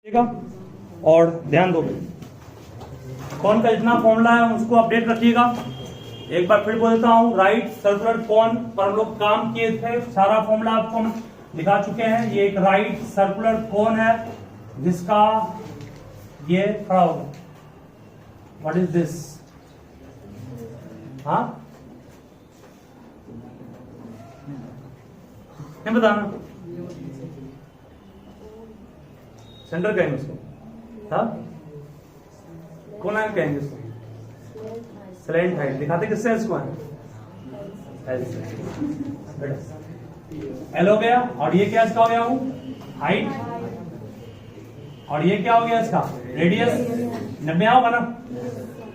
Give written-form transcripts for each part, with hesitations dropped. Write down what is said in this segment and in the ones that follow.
और ध्यान दोगे कौन का जितना फॉर्मूला है उसको अपडेट रखिएगा। एक बार फिर बोल देता हूँ, राइट सर्कुलर कौन पर हम लोग काम किए थे, सारा फॉर्मूला आपको हम दिखा चुके हैं। ये एक राइट सर्कुलर कौन है जिसका ये खड़ा होगा। What is this? हाँ नहीं बताना, सेंटर कहेंगे उसको, हाँ कौन आगे कहेंगे उसको, स्लैंट हाइट। दिखाते किससे इसको है, एल हो गया। और ये क्या इसका हो गया, वो हाइट। और ये क्या हो गया इसका रेडियस। 90 होगा ना।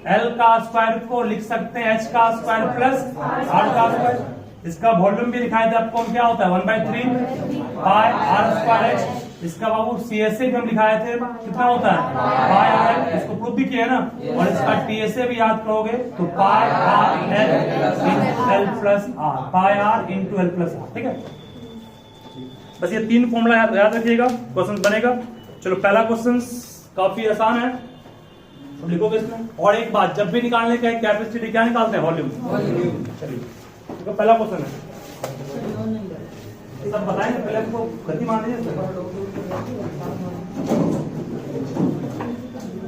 एल का स्क्वायर को लिख सकते हैं एच का स्क्वायर प्लस आर का स्क्वायर। इसका वॉल्यूम भी दिखाए थे आपको, क्या होता है 1/3 पाई आर स्क्वायर एच। इसका बाबू सीएसए भी हम दिखाए थे, कितना होता है पाई आर एल। इसको प्रूफ भी किया ना। और इसका टीएसए भी याद करोगे तो pi R L into L plus R, pi R into L plus R. ठीक है, बस ये तीन फॉर्मूला याद रखिएगा, क्वेश्चन बनेगा। चलो पहला क्वेश्चन काफी आसान है, तो लिखोगे इसमें। और एक बात, जब भी निकालने का कैपेसिटी क्या निकालते हैं, वॉल्यूम। चलिए तो पहला क्वेश्चन है, सब बताएंगे पहले आपको, गति मान लीजिए।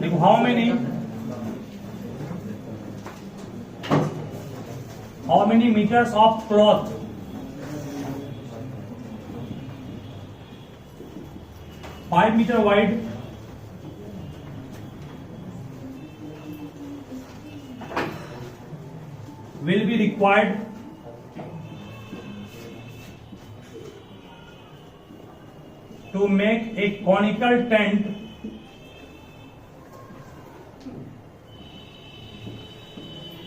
देखो, how many meters of cloth five meter wide will be required to make a conical tent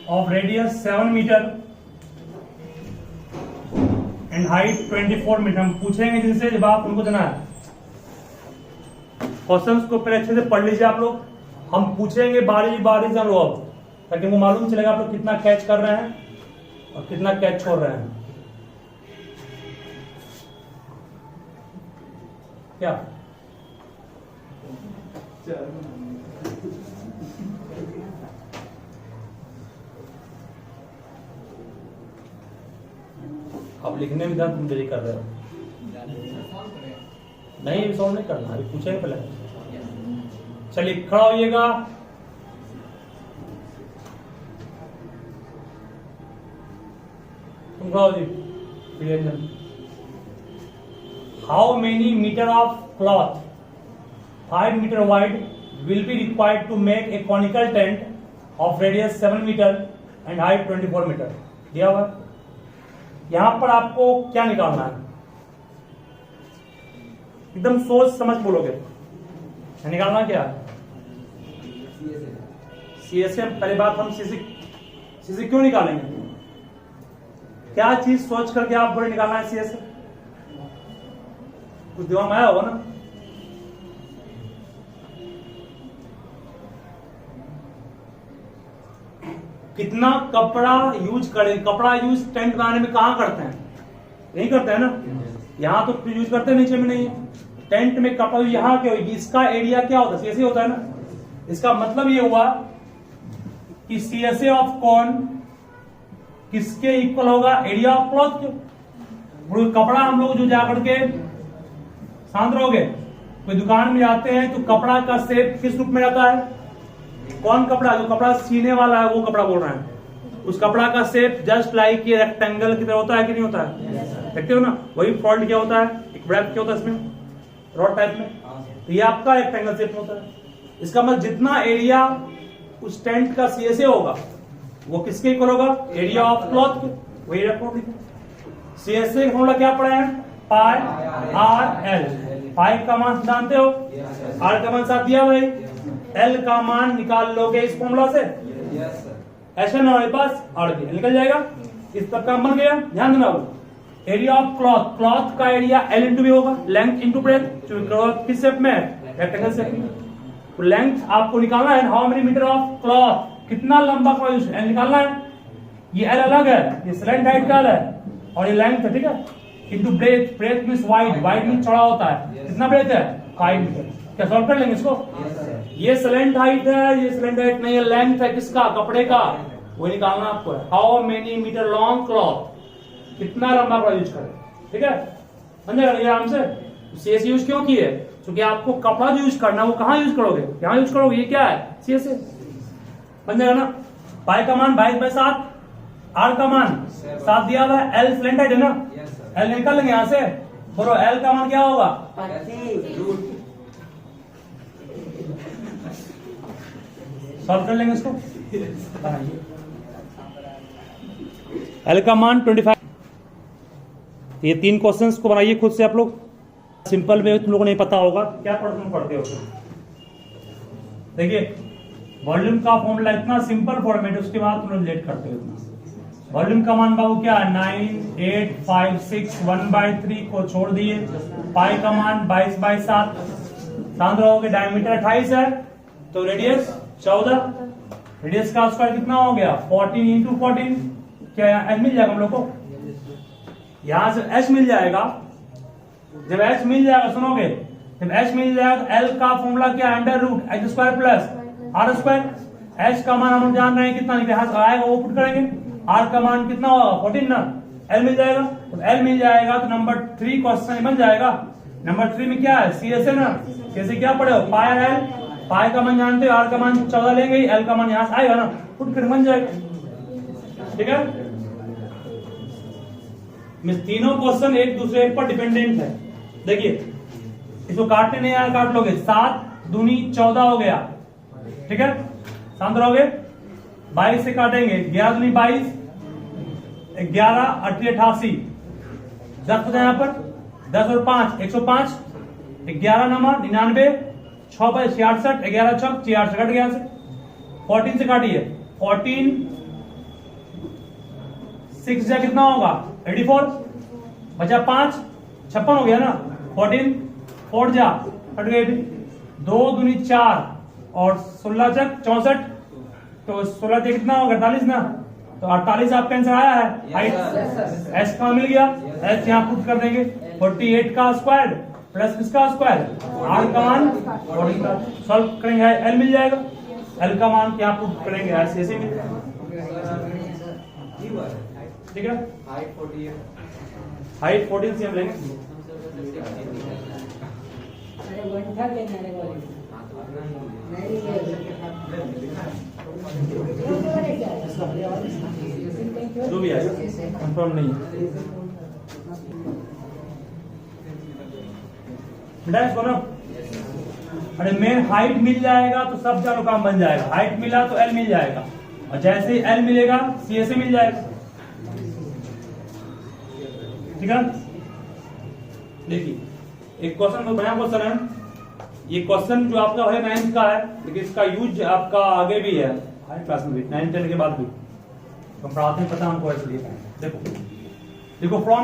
of radius 7 meter and height 24 meter. हम पूछेंगे जिनसे, जब आप उनको देना है। क्वेश्चंस को पहले अच्छे से पढ़ लीजिए आप लोग। हम पूछेंगे बारी बारी से हम लोग, ताकि वो मालूम चलेगा आप लोग कितना कैच कर रहे हैं और कितना कैच छोड़ रहे हैं। क्या अब लिखने में तुम देरी कर रहे हो। नहीं, सॉल्व नहीं करना, अभी पूछेंगे पहले। चलिए खड़ा होइएगा। How many meter of cloth 5 meter wide will be required to make a conical tent of radius 7 meter and height 24 meter? दिया हुआ। यहां पर आपको क्या निकालना है, एकदम सोच समझ बोलोगे। निकालना क्या है, सीएसए। पहली बात, हम सीएसए क्यों निकालेंगे, क्या चीज सोच करके आप बोले निकालना है सीएसए, कुछ दिमाग में आया होगा ना। कितना कपड़ा यूज करें, कपड़ा यूज टेंट बनाने में कहां करते हैं, नहीं करते हैं ना। यहां तो यूज करते हैं, नीचे में नहीं है। टेंट में कपड़ा यहां क्या होगी, इसका एरिया क्या होता है, सीएसए होता है ना। इसका मतलब ये हुआ कि सीएसए ऑफ कौन किसके इक्वल होगा, एरिया ऑफ क्लॉथ के। कपड़ा हम लोग जो जाकर के शांत रहोगे, कोई दुकान में जाते हैं तो कपड़ा का शेप किस रूप में रहता है, कौन कपड़ा, जो कपड़ा सीने वाला है वो कपड़ा बोल रहे हैं। उस कपड़ा का शेप जस्ट लाइक ये रेक्टेंगल की तरह होता है कि नहीं होता है, देखते हो ना। वही फोल्ड क्या होता है, एक ब्रैप क्या होता है इसमें, रॉड टाइप में। तो ये आपका रेक्टेंगल शेप होता है। इसका मतलब जितना एरिया उस टेंट का सीएसए होगा वो किसके इक्वल होगा, एरिया ऑफ क्लॉथ के। वही रखो, सीएसए फॉर्मूला क्या पढ़ा है, पाई आर एल। पाई का मान जानते हो, आर का मान साथ दिया भाई, एल का मान निकाल लोगे इस फॉर्मूला से। ऐसा ना हमारे पास आर निकल जाएगा, इस तक का बन गया। ध्यान देना, एरिया ऑफ क्लॉथ, क्लॉथ का एरिया एल इंटू बी होगा, लेंथ इंटू ब्रेथ। क्लॉथ किस शेप में है, रेक्टेंगल शेप में। तो लेंथ आपको निकालना है, how many meter of cloth, कितना लंबा क्लॉथ निकालना है। ये एल अलग है, ये स्लैंट हाइट का है, और ये लेंथ है, ठीक है। Into breath, breath means wide, wide means चौड़ा होता है। कितना ब्रेथ है, 5 मीटर। क्या सॉल्व कर लेंगे इसको? ये सिलेंडर हाइट है, ये सिलेंडर हाइट नहीं है, लेंथ है किसका? कपड़े का, वो निकालना आपको है। How many meter long cloth, कितना लंबा कपड़ा यूज करें, ठीक है, समझ जाएगा आराम से। सीएस यूज क्यों किए? क्योंकि आपको कपड़ा जो यूज करना है वो कहाँ यूज करोगे? यहाँ यूज करोगे। ये क्या है? सीएस, समझ जाएगा ना। पाई का मान 22/7, आर का मान 7 दिया हुआ है, एल सिलेंडर हाइट है ना, एल निकाल लेंगे यहाँ से। बोलो एल का मान क्या होगा? सॉल्व कर लेंगे इसको। एल का मान 25। ये 3 क्वेश्चंस को बनाइए खुद से आप लोग। सिंपल वे तुम लोगों को नहीं पता होगा, क्या पढ़ते हो? देखिए वॉल्यूम का फॉर्मूला इतना सिंपल फॉर्मेट, उसके बाद तुम लोग रिलेट करते हो इतना। वॉल्यूम का मान बाबू क्या है? 9, 8, 5, 6, 1/3 को छोड़ दिए। पाई का मान 22/7। सांद्र हो गया, डायमीटर 28 है, तो रेडियस 14। रेडियस का स्क्वायर कितना हो गया? 14 × 14। क्या यहाँ एच मिल जाएगा हम लोग को? यहां से एच मिल जाएगा। जब एच मिल जाएगा, सुनोगे, जब एच मिल जाएगा तो एल का फॉर्मूला क्या है? √h² + r²। एच का मान हम जान रहे हैं कितना, यहां से आएगा वो पुट करेंगे। आर का मान कितना होगा? 14 ना। एल मिल जाएगा, तो एल मिल जाएगा तो नंबर 3 क्वेश्चन बन जाएगा। नंबर 3 में क्या है? सीएस है ना। सीएस क्या पढ़े हो? पाई एल, पाई का मान जानते हो, आर का मान 14 लेंगे, एल का मान यहां से आएगा ना, पुट कर बन जाएगा, ठीक है। तीनों क्वेश्चन एक दूसरे पर डिपेंडेंट है। देखिए इसको काटने नहीं आया, काट लोगे। 7 दूनी 14 हो गया, ठीक है, शांत रहोगे। 22 से काटेंगे, 11 दूनी 22, 11 8 88, 10 बचा यहाँ पर, 10 और 5 105, 11 नंबर 99, 6 5 66, 11 6 66 कट गया से। 14 से काटिए, 14 6 जा कितना होगा? 84, बचा 5 56 हो गया ना। 14 4 जा कट गए, 2 दूनी 4 और 16 चक 64, तो 16 से कितना होगा? 48 ना, तो 48 आपका आंसर आया है। हाइट एस का मिल गया, एस यहाँ पुट कर देंगे। 48 का स्क्वायर प्लस किसका स्क्वायर? आर का मान 40 का। सॉल्व करेंगे, एल मिल जाएगा। एल का मान क्या पुट करेंगे? ऐसे मिल जाएगा, ठीक है। हाइट 14 से हम लेंगे। जो भी आएगा कंफर्म नहीं है, इसको ना। अरे मेन हाइट मिल जाएगा तो सब चारों काम बन जाएगा। हाइट मिला तो एल मिल जाएगा, और जैसे ही एल मिलेगा सी से मिल जाएगा, ठीक है। देखिए एक क्वेश्चन में बड़ा क्वेश्चन है। ये क्वेश्चन जो आपका है 9th का है, लेकिन इसका यूज आपका आगे भी है, हाई क्लास में भी, 9 10 के बाद भी तो पढ़ाते हैं, पता हमको ऐसे लिखा है। देखो देखो, फ्रॉम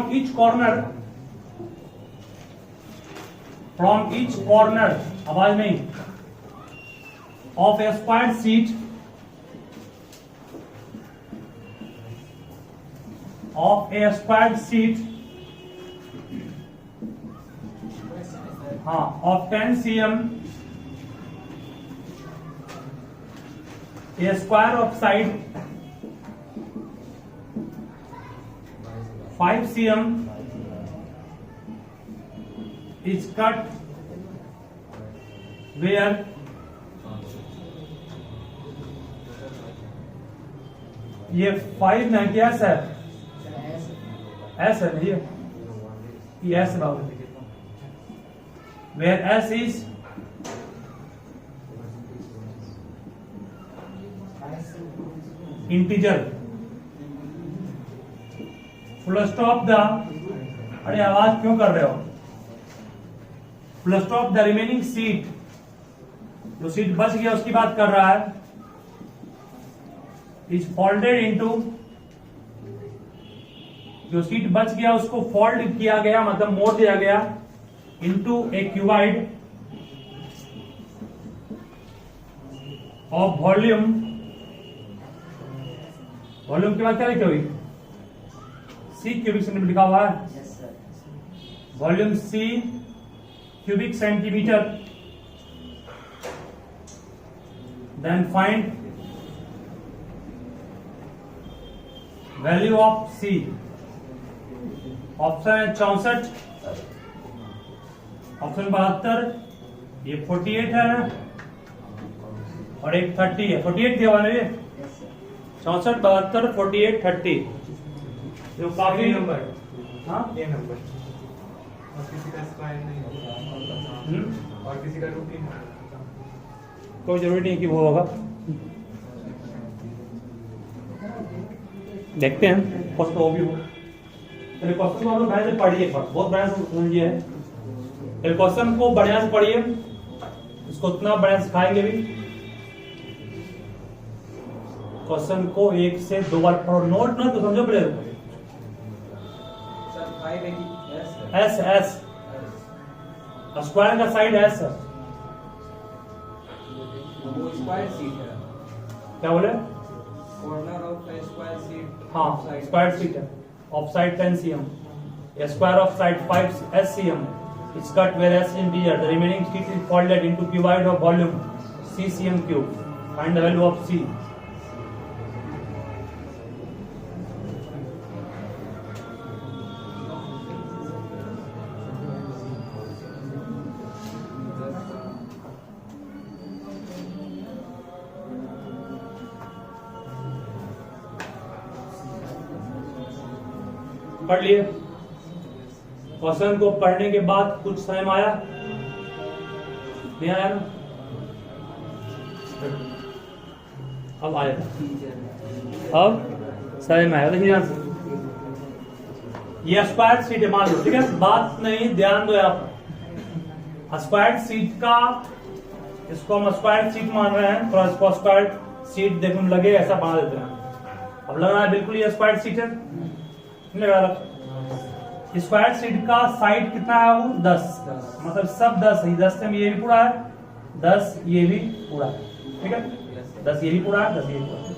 ईच कॉर्नर, आवाज नहीं, of A square seat, of 10 cm, a square of side 5 cm is cut where ये 5 ना क्या है? S है ना, ये S Babu, where S is integer, full stop the, अरे आवाज क्यों कर रहे हो? full stop the remaining seat, जो सीट बच गया उसकी बात कर रहा है, is folded into, जो सीट बच गया उसको फोल्ड किया गया, मतलब मोड़ दिया गया, into a cuboid of volume, volume के बाद क्या लिखी हुई? C क्यूबिक सेंटीमीटर लिखा हुआ है, volume C cubic centimeter then find value of C. Option है 64, ऑप्शन 72, ये 48 है और एक 30 है। 48 दिया हुआ ना ये, 64, 72, 48, 30 जो काफी नंबर। हाँ ये नंबर और किसी का स्क्वायर नहीं होगा और किसी का रूट नहीं होगा। कोई जरूरी नहीं कि वो होगा। देखते हैं क्वेश्चन वो भी हो। क्वेश्चन को हम लोग बढ़िया से पढ़िए, बहुत बढ़िया से समझिए है। क्वेश्चन को बढ़िया से पढ़िए, इसको उतना बढ़िया सिखाएंगे भी। क्वेश्चन को 1 से 2 बार पढ़ो, नोट ना तो समझो पड़ेगा। एस एस स्क्वायर का साइड एस है। वो स्क्वायर सीट है। क्या बोले? Corner of square seat. हाँ स्क्वायर सीट है। Of side 10 cm, square of side 5 SCM is cut where S integer. The remaining sheet is folded into cuboid of volume C cm cube. Find the value of C. पढ़ लिए? Question को पढ़ने के बाद कुछ समझ में आया? नहीं आया ना? अब आएगा, अब समझ में आया। देखिए ध्यान से, ये स्क्वायर सीट है मान लो, ठीक है? बात नहीं, ध्यान दो आप। स्क्वायर सीट का, इसको हम स्क्वायर सीट मान रहे हैं, थोड़ा इसको स्क्वायर सीट देखने में लगे ऐसा बना देते हैं। अब लग रहा है बिल्कुल ये स्क्वायर सीट है, नहीं लगा रहा। स्क्वायर सीट का साइड कितना है? वो 10, मतलब सब 10 है। 10 से ये भी पूरा है, 10 ये भी पूरा है, ठीक है? 10 ये भी पूरा है, 10 ये भी पूरा है।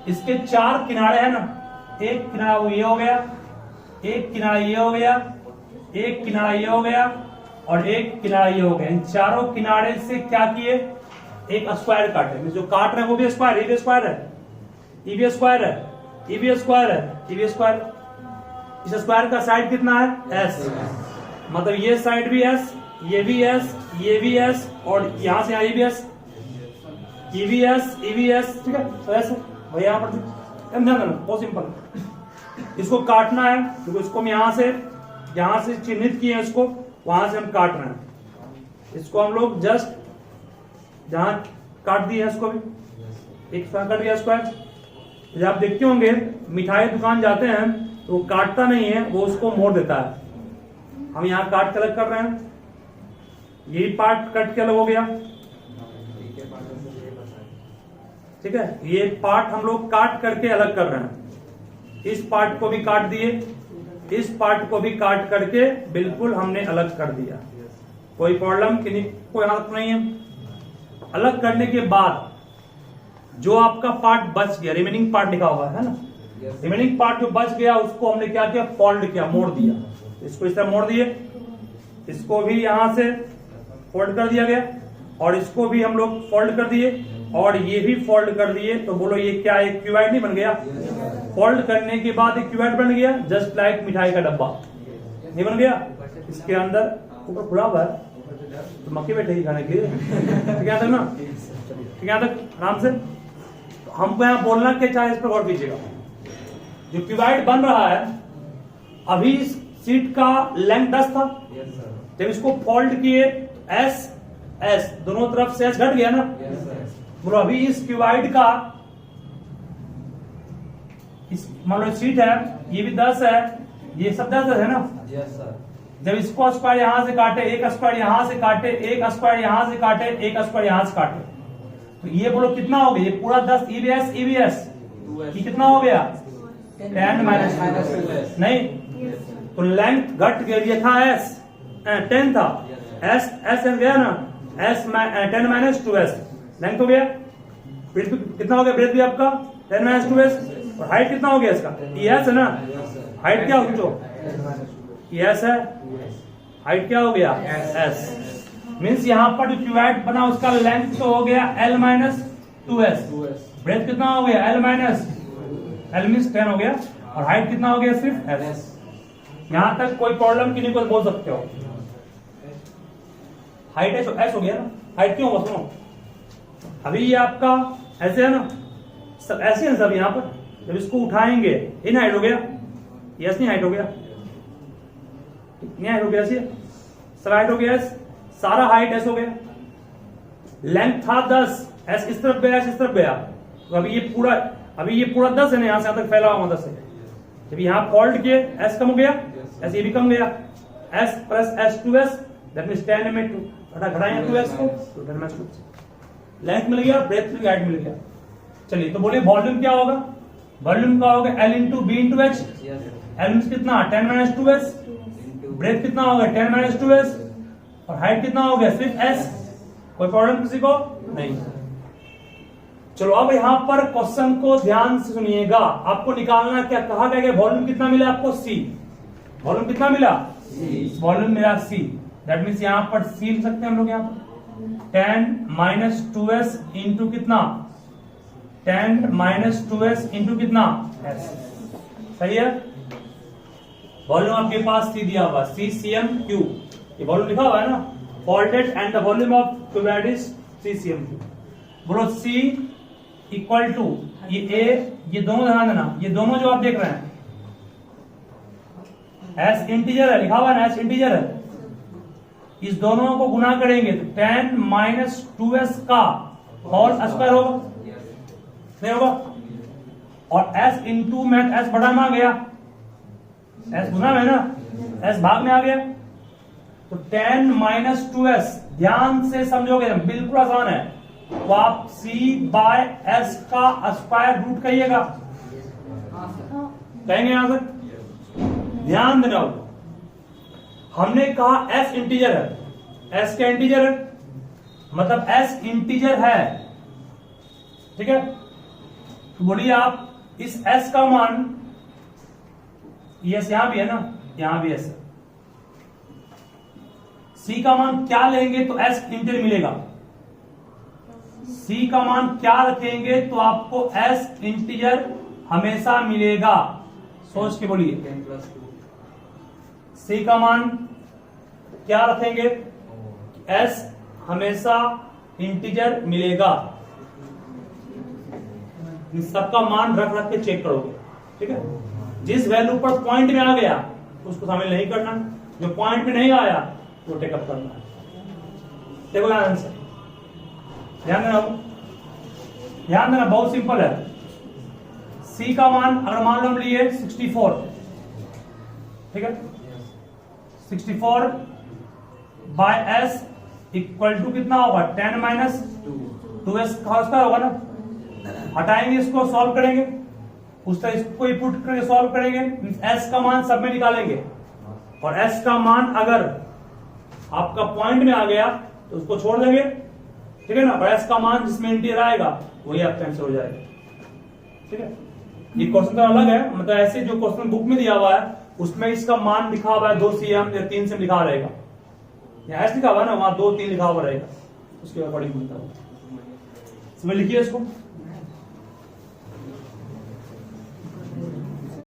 इसके 4 किनारे हैं ना, एक किनारा वो ये हो गया, एक किनारा ये हो गया, एक किनारा ये हो गया और एक किनारा ये हो गया। इन चारों किनारे से क्या किए? एक स्क्वायर काटे। जो काट रहे हैं वो भी स्क्वायर, ये भी स्क्वायर है, ये भी स्क्वायर है, ये भी स्क्वायर है, ये भी स्क्वायर। इस स्क्वायर का साइड कितना है? S। मतलब ये साइड भी S, ये भी S, ये भी S और यहां से ये भी S, ये भी S, ये भी S, ठीक है? तो ऐसे भैया यहाँ पर बहुत सिंपल। इसको काटना है, क्योंकि इसको हम यहां से चिन्हित किए हैं, इसको वहां से हम काट रहे हैं। इसको हम लोग जस्ट जहां काट दिए इसको भी एक कट गया स्क्वायर। जब आप देखते होंगे मिठाई दुकान जाते हैं तो वो काटता नहीं है, वो उसको मोड़ देता है। हम यहाँ काट के अलग कर रहे हैं, यही पार्ट कट के अलग हो गया, ठीक है? ये पार्ट हम लोग काट करके अलग कर रहे हैं। इस पार्ट को भी काट दिए, इस पार्ट को भी काट करके बिल्कुल हमने अलग कर दिया। कोई प्रॉब्लम की नहीं, कोई हालत नहीं है। अलग करने के बाद जो आपका पार्ट बच गया, रिमेनिंग पार्ट लिखा हुआ है ना, रिमेनिंग पार्ट जो बच गया उसको हमने क्या किया? फोल्ड किया, मोड़ दिया। इसको इस तरह मोड़ दिए, इसको भी यहां से फोल्ड कर दिया गया और इसको भी हम लोग फोल्ड कर दिए और ये भी फोल्ड कर दिए। तो बोलो ये क्या एक क्यूबाइड नहीं बन गया? फोल्ड करने के बाद एक क्यूबाइड बन गया, जस्ट लाइक मिठाई का डब्बा नहीं बन गया? इसके अंदर ऊपर खुला हुआ है तो मक्खी बैठेगी खाने के लिए, ठीक है ना? ठीक है तक आराम से। तो हमको यहाँ बोलना क्या चाहे, इस पर गौर कीजिएगा। जो क्यूबाइड बन रहा है, अभी इस सीट का लेंथ 10 था, जब इसको फोल्ड किए एस एस दोनों तरफ से एस घट गया ना, बोलो अभी इस क्यूबाइड का मान लो सीट है, ये भी 10 है, ये सब 10 है ना? जब इसको स्क्वायर यहां से काटे, एक स्क्वायर यहां से काटे, एक स्क्वायर यहां से काटे, एक स्क्वायर यहां से काटे, तो ये बोलो कितना हो गया? ये पूरा 10 EBS ये कितना हो गया? 10 माइनस नहीं, तो लेंथ घट गया। ये था S 10 था, S गया ना, S 10 माइनस 2S लेंथ हो गया। कितना हो गया ब्रेथ भी आपका? 10 माइनस 2S। और हाइट कितना हो गया इसका? ES है ना? हाइट क्या होगी? तो ES है, हाइट क्या हो गया? S। मीन्स यहाँ पर जो क्यूबॉइड बना उसका लेंथ तो हो गया L minus 2s, 2s. Breath कितना हो गया L माइनस L मीन्स 10 हो गया, और हाइट कितना हो गया सिर्फ s। S. यहाँ तक कोई प्रॉब्लम की नहीं, कोई बोल सकते हो। हाइट s हो गया ना, हाइट क्यों होगा सुनो, अभी ये आपका ऐसे है ना, सब ऐसे है सब, यहाँ पर जब इसको उठाएंगे इन हाइट हो गया, यस नहीं हाइट हो गया, कितनी हाइट हो गया, ऐसे सब हाइट हो गया, सारा हाइट एस हो गया, लेंथ था 10, एस इस तरफ गया, एस इस तरफ गया, तो अभी ये पूरा 10 है ना, यहां से यहां तक फैला हुआ 10 है। जब यहां फोल्ड किए एस कम हो गया, एस ये भी कम गया, S plus S 2s, that means 10 में 2 घटाएं 2s को, तो 10 में 2 लेंथ मिल गया, ब्रेथ मिल गया, हाइट मिल गया। चलिए तो बोलिए वॉल्यूम क्या होगा, वॉल्यूम का होगा L into B into H, L means कितना 10 माइनस 2s, ब्रेथ कितना होगा 10 माइनस 2s, और हाइट कितना हो गया सिर्फ s। कोई प्रॉब्लम किसी को नहीं। चलो अब यहां पर क्वेश्चन को ध्यान से सुनिएगा, आपको निकालना क्या कहा गया, वॉल्यूम कितना मिला आपको c, वॉल्यूम कितना मिला वॉल्यूम मिला c, दैट मीन्स यहां पर c लिख सकते हैं हम लोग, यहां पर 10 माइनस 2s इंटू कितना 10 माइनस 2s इंटू कितना s, सही है। वॉल्यूम आपके पास c दिया हुआ, CCm3, ये वॉल्यूम लिखा हुआ है ना, folded and the volume of cuboid is CCm3। बोलो c इक्वल टू ये a, ये दोनों ध्यान देना, ये दोनों जो आप देख रहे हैं s इंटीजर है, लिखा हुआ है ना s इंटीजर है, इस दोनों को गुना करेंगे तो 10 माइनस 2s का होल स्क्वायर होगा, नहीं होगा, और s इंटू में s बड़ा में आ गया, s गुना में ना, s भाग में आ गया, तो 10 माइनस 2s, ध्यान से समझोगे बिल्कुल आसान है, तो आप c बाय s का स्क्वायर रूट कहिएगा, कहेंगे यहां से, ध्यान देना। हमने कहा s इंटीजर है, s क्या इंटीजर है, मतलब s इंटीजर है, ठीक है। तो बोलिए आप इस s का मान, यस यहां भी है ना, यहां भी s, c का मान क्या लेंगे तो s इंटीजर मिलेगा, c का मान क्या रखेंगे तो आपको s इंटीजर हमेशा मिलेगा, सोच के बोलिए, 10 plus 2. c का मान क्या रखेंगे, s हमेशा इंटीजर मिलेगा, सबका मान रख रख के चेक करोगे, ठीक है। जिस वैल्यू पर पॉइंट में आ गया उसको शामिल नहीं करना, जो पॉइंट में नहीं आया वो टेकअप करना है। देखो आंसर, ध्यान देना, ध्यान देना, बहुत सिंपल है। c का मान अगर मान लो हम लिए 64, ठीक है, 64 बाय s इक्वल टू कितना होगा 10 माइनस 2s का होगा ना, हटाएंगे इसको, सॉल्व करेंगे, उस तरह इसको पुट करके सॉल्व करेंगे, s का मान सब में निकालेंगे, और s का मान अगर आपका पॉइंट में आ गया तो उसको छोड़ देंगे, ठीक है ना, और s का मान जिसमें इंटीजर आएगा वही आपका आंसर हो जाएगा, ठीक है। ये क्वेश्चन तो अलग है, मतलब ऐसे जो क्वेश्चन बुक में दिया हुआ है उसमें इसका मान लिखा हुआ है 2 cm या 3 cm लिखा रहेगा, यहाँ s लिखा हुआ है ना, वहां 2 3 लिखा हुआ रहेगा, उसके अकॉर्डिंग मिलता है। लिखिए इसको।